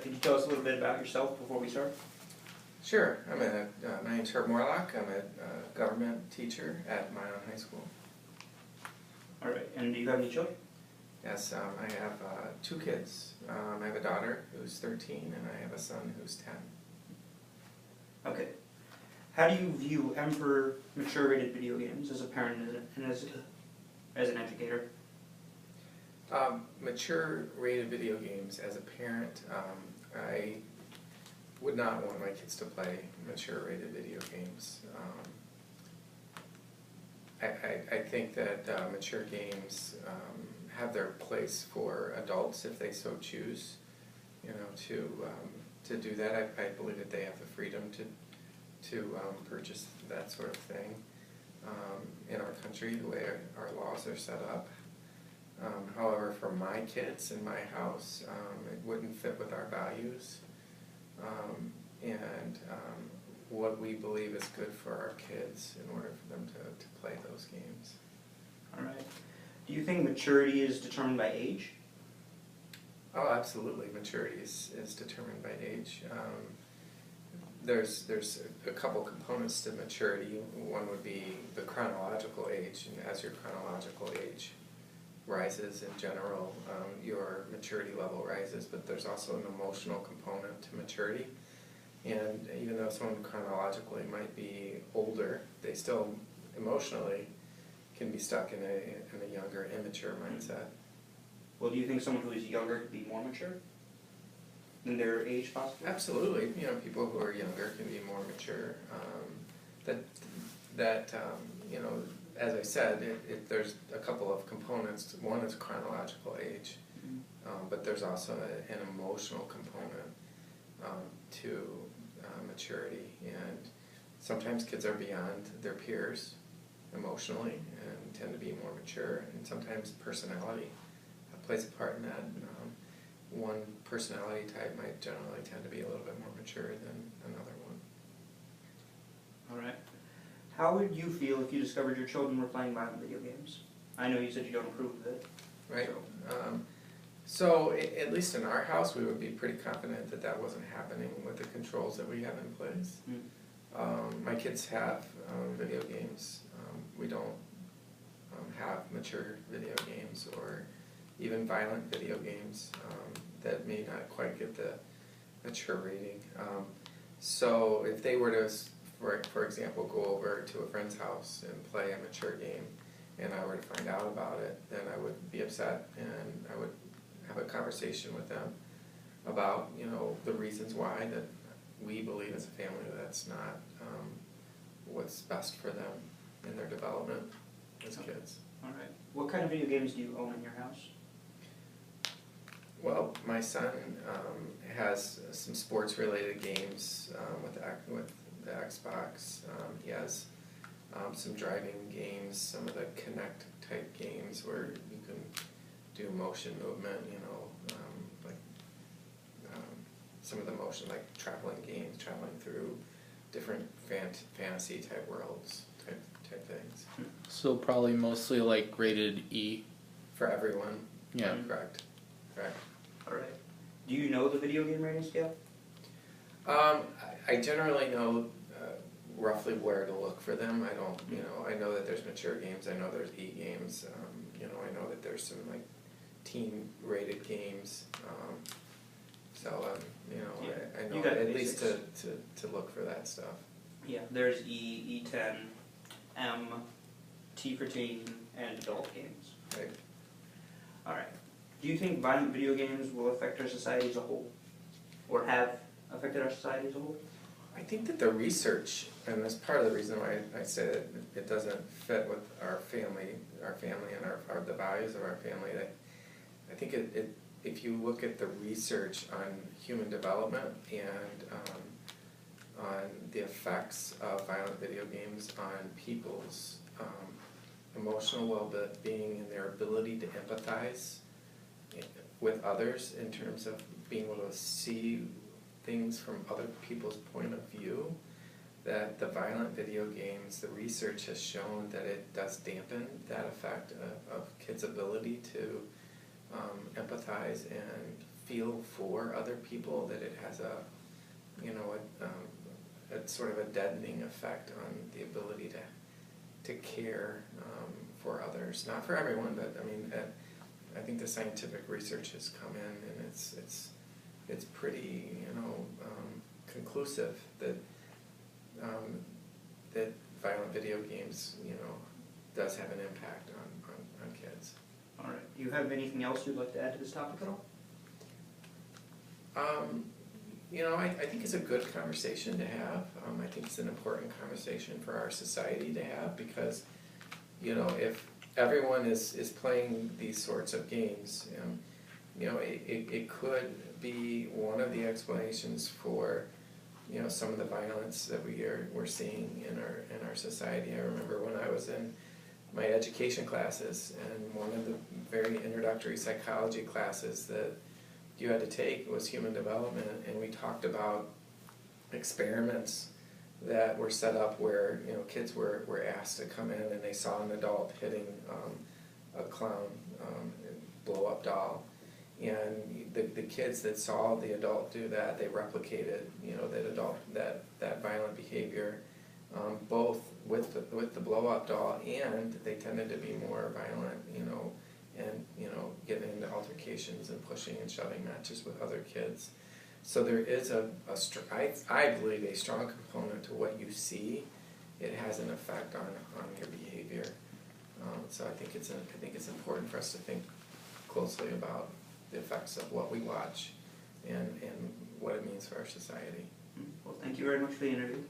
could you tell us a little bit about yourself before we start? Sure. My name's Herb Morlock. I'm a government teacher at Milan High School. All right, and do you have any children? Yes, I have two kids. I have a daughter who's 13 and I have a son who's 10. Okay. How do you view Emperor mature-rated video games as a parent and as an educator? Mature-rated video games, as a parent, I would not want my kids to play mature-rated video games. I think that mature games have their place for adults if they so choose, to do that. I believe that they have the freedom to purchase that sort of thing in our country, the way our laws are set up. However, for my kids in my house, it wouldn't fit with our values and what we believe is good for our kids in order for them to play those games. All right. Do you think maturity is determined by age? Oh, absolutely. Maturity is determined by age. There's a couple components to maturity. One would be the chronological age, and as your chronological age rises in general, your maturity level rises, but there's also an emotional component to maturity. And even though someone chronologically might be older, they still emotionally can be stuck in a younger, immature mindset. Well, do you think someone who is younger could be more mature than their age, possibly? Absolutely. People who are younger can be more mature. As I said, there's a couple of components. One is chronological age, but there's also an emotional component to maturity. And sometimes kids are beyond their peers emotionally and tend to be more mature, and sometimes personality plays a part in that. One personality type might generally tend to be a little bit more mature than another one. All right. How would you feel if you discovered your children were playing violent video games? I know you said you don't approve of it. Right. So at least in our house, we would be pretty confident that that wasn't happening with the controls that we have in place. My kids have video games. We don't have mature video games or even violent video games that may not quite get the mature rating. So if they were to, for example, go over to a friend's house and play a mature game, and I were to find out about it, then I would be upset, and I would have a conversation with them about, the reasons why that we believe as a family that's not what's best for them in their development as kids. All right. What kind of video games do you own in your house? Well, my son has some sports-related games with the Xbox. He has some driving games, some of the Kinect-type games where you can do motion movement, some of the motion, like traveling games, traveling through different fantasy-type worlds, type things. So probably mostly like rated E. For everyone. Yeah. Correct. All right. Do you know the video game rating scale? I generally know roughly where to look for them. I don't, I know that there's mature games. I know there's E games. I know that there's some like teen-rated games. I know at least to look for that stuff. Yeah, there's E, E10, M, T for teen, and adult games. Right. All right. Do you think violent video games will affect our society as a whole, or have affected our society as a whole? I think that the research, and that's part of the reason why I say that it doesn't fit with our family and the values of our family. I think if you look at the research on human development and on the effects of violent video games on people's emotional well-being and their ability to empathize with others in terms of being able to see things from other people's point of view, that the violent video games, the research has shown that it does dampen that effect of kids' ability to empathize and feel for other people, that it has a, you know, a sort of a deadening effect on the ability to care for others. Not for everyone, but I mean, I think the scientific research has come in, and it's pretty, you know, conclusive that that violent video games, you know, does have an impact on kids. All right. Do you have anything else you'd like to add to this topic at all? You know, I think it's a good conversation to have. I think it's an important conversation for our society to have, because, you know, if everyone is playing these sorts of games, you know, it could be one of the explanations for, you know, some of the violence that we're seeing in our society. I remember when I was in my education classes, and one of the very introductory psychology classes that you had to take was human development, and we talked about experiments that were set up where, you know, kids were asked to come in and they saw an adult hitting a clown blow-up doll, and the kids that saw the adult do that, they replicated, you know, that violent behavior, both with the blow-up doll, and they tended to be more violent, you know, and, you know, getting into altercations and pushing and shoving matches with other kids. So there is I believe a strong component to what you see. It has an effect on your behavior. So I think it's important for us to think closely about the effects of what we watch and what it means for our society. Well, thank you very much for the interview.